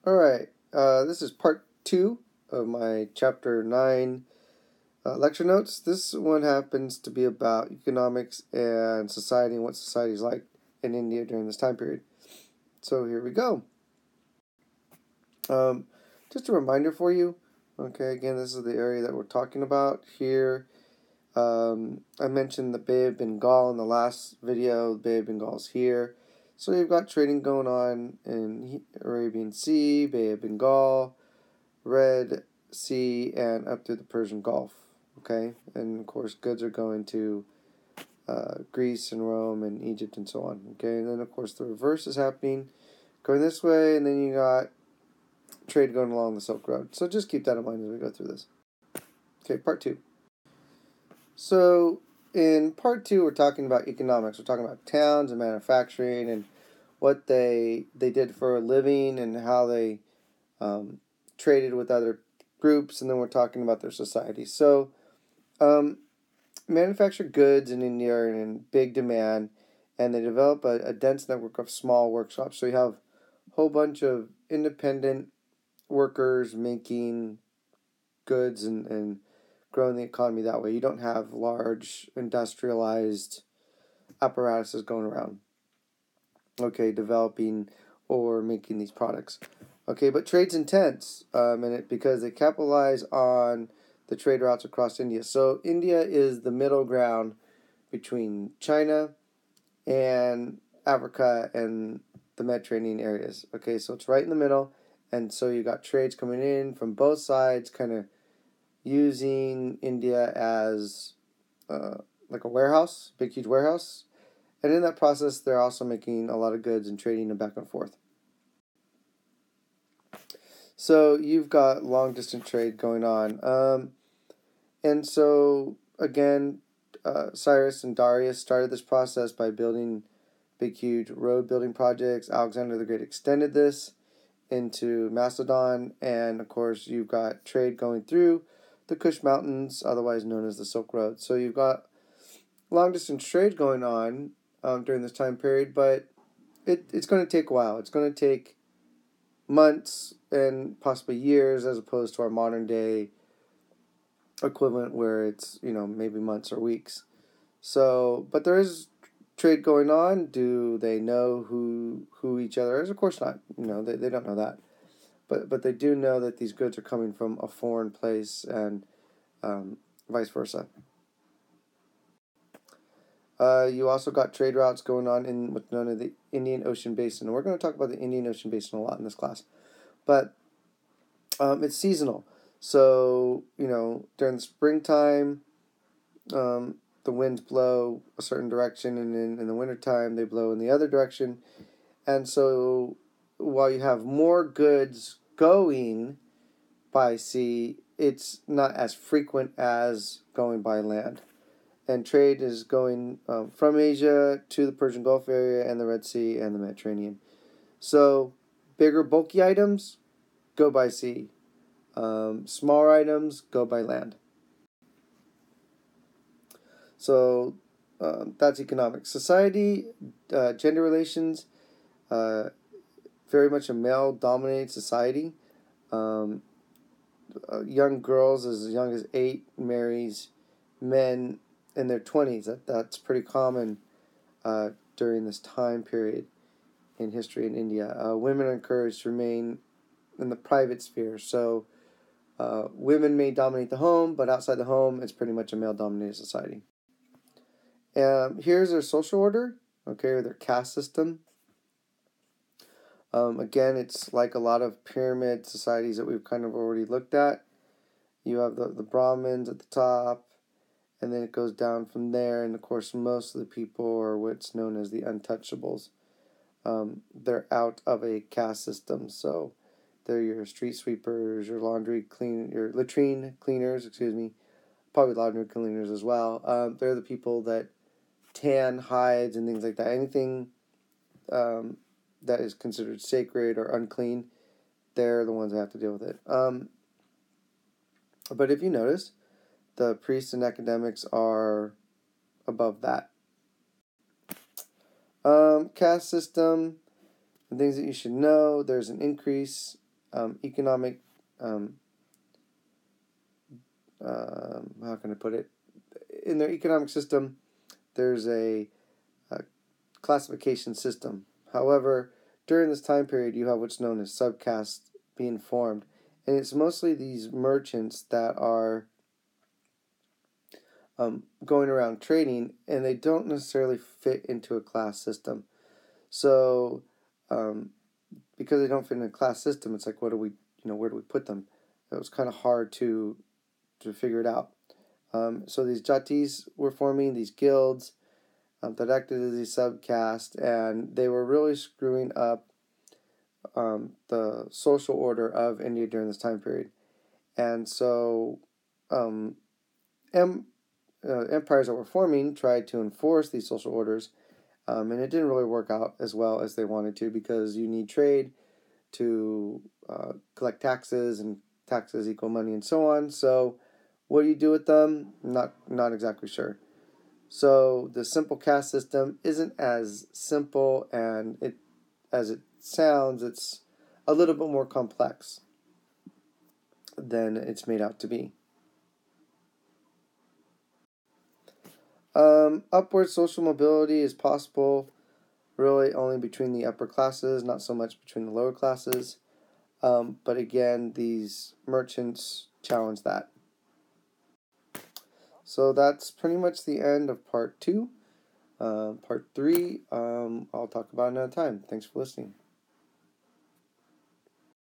Alright, this is part 2 of my chapter 9 lecture notes. This one happens to be about economics and society and what society is like in India during this time period. So here we go. Just a reminder for you. Okay, again, this is the area that we're talking about here. I mentioned the Bay of Bengal in the last video. The Bay of Bengal is here. So you've got trading going on in Arabian Sea, Bay of Bengal, Red Sea, and up through the Persian Gulf. Okay, and of course goods are going to Greece and Rome and Egypt and so on. Okay, and then of course the reverse is happening, going this way, and then you got trade going along the Silk Road. So just keep that in mind as we go through this. Okay, part 2. So in part 2, we're talking about economics. We're talking about towns and manufacturing and what they did for a living and how they traded with other groups, and then we're talking about their society. So manufactured goods in India are in big demand, and they develop a dense network of small workshops. So you have a whole bunch of independent workers making goods and growing the economy that way. You don't have large industrialized apparatuses going around, okay, developing or making these products. Okay, but trade's intense, because they capitalize on the trade routes across India. So India is the middle ground between China and Africa and the Mediterranean areas. Okay, so it's right in the middle, and so you got trades coming in from both sides, kind of using India as like a warehouse, big huge warehouse. And in that process, they're also making a lot of goods and trading them back and forth. So you've got long distance trade going on. And so, again, Cyrus and Darius started this process by building big, huge road building projects. Alexander the Great extended this into Macedon. And, of course, you've got trade going through the Kush Mountains, otherwise known as the Silk Road. So you've got long distance trade going on during this time period, but it's going to take a while. It's going to take months and possibly years, as opposed to our modern day equivalent where it's, maybe months or weeks. So, but there is trade going on. Do they know who each other is? Of course not. They don't know that. But they do know that these goods are coming from a foreign place, and vice versa. You also got trade routes going on in what's known as the Indian Ocean Basin. And we're going to talk about the Indian Ocean Basin a lot in this class. But it's seasonal. So, during the springtime, the winds blow a certain direction, and then in the wintertime, they blow in the other direction. And so while you have more goods going by sea, it's not as frequent as going by land. And trade is going from Asia to the Persian Gulf area and the Red Sea and the Mediterranean. So bigger, bulky items go by sea. Smaller items go by land. So that's economics. Society, gender relations, very much a male-dominated society. Young girls as young as 8 marries men in their 20s. That's pretty common during this time period in history in India. Women are encouraged to remain in the private sphere. So women may dominate the home, but outside the home, it's pretty much a male-dominated society. Here's their social order, okay, or their caste system. Again, it's like a lot of pyramid societies that we've kind of already looked at. You have the Brahmins at the top, and then it goes down from there, and of course most of the people are what's known as the untouchables. They're out of a caste system, so they're your street sweepers, your your latrine cleaners, probably laundry cleaners as well. They're the people that tan hides and things like that. Anything that is considered sacred or unclean, they're the ones that have to deal with it. But if you notice, the priests and academics are above that. Caste system and things that you should know. There's an increase economic, how can I put it? In their economic system, there's a classification system. However, during this time period, you have what's known as subcastes being formed, and it's mostly these merchants that are going around trading, and they don't necessarily fit into a class system. So, because they don't fit in a class system, it's like, where do we put them? It was kind of hard to figure it out. So these jatis were forming these guilds that acted as a subcaste, and they were really screwing up the social order of India during this time period. And so empires that were forming tried to enforce these social orders, and it didn't really work out as well as they wanted to, because you need trade to collect taxes, and taxes equal money, and so on. So what do you do with them? Not exactly sure. So the simple caste system isn't as simple and as it sounds. It's a little bit more complex than it's made out to be. Upward social mobility is possible really only between the upper classes, not so much between the lower classes. But again, these merchants challenge that. So that's pretty much the end of part 2. Part 3, I'll talk about another time. Thanks for listening.